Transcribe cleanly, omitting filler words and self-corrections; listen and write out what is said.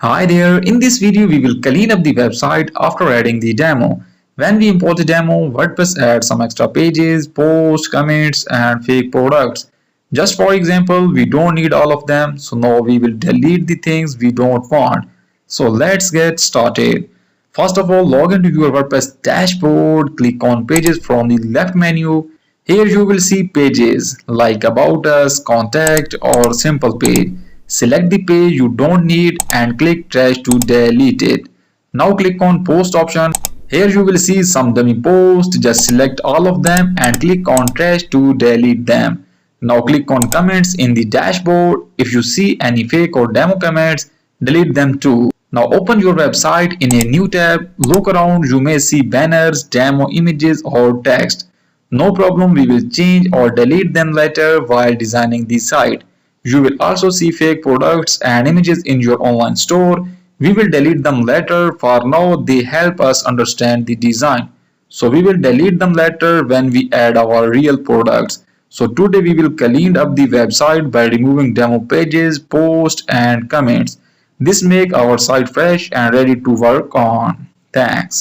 Hi there, in this video we will clean up the website after adding the demo. When we import the demo, WordPress adds some extra pages, posts, comments and fake products. Just for example, we don't need all of them, so now we will delete the things we don't want. So let's get started. First of all, log into your WordPress dashboard, click on pages from the left menu. Here you will see pages like About Us, Contact or Simple Page. Select the page you don't need and click Trash to delete it. Now click on Post option. Here you will see some dummy posts. Just select all of them and click on Trash to delete them. Now click on Comments in the dashboard. If you see any fake or demo comments, delete them too. Now open your website in a new tab. Look around, you may see banners, demo images or text. No problem, we will change or delete them later while designing the site. You will also see fake products and images in your online store. We will delete them later. For now, they help us understand the design. So we will delete them later when we add our real products. So today we will clean up the website by removing demo pages, posts and comments. This make our site fresh and ready to work on. Thanks.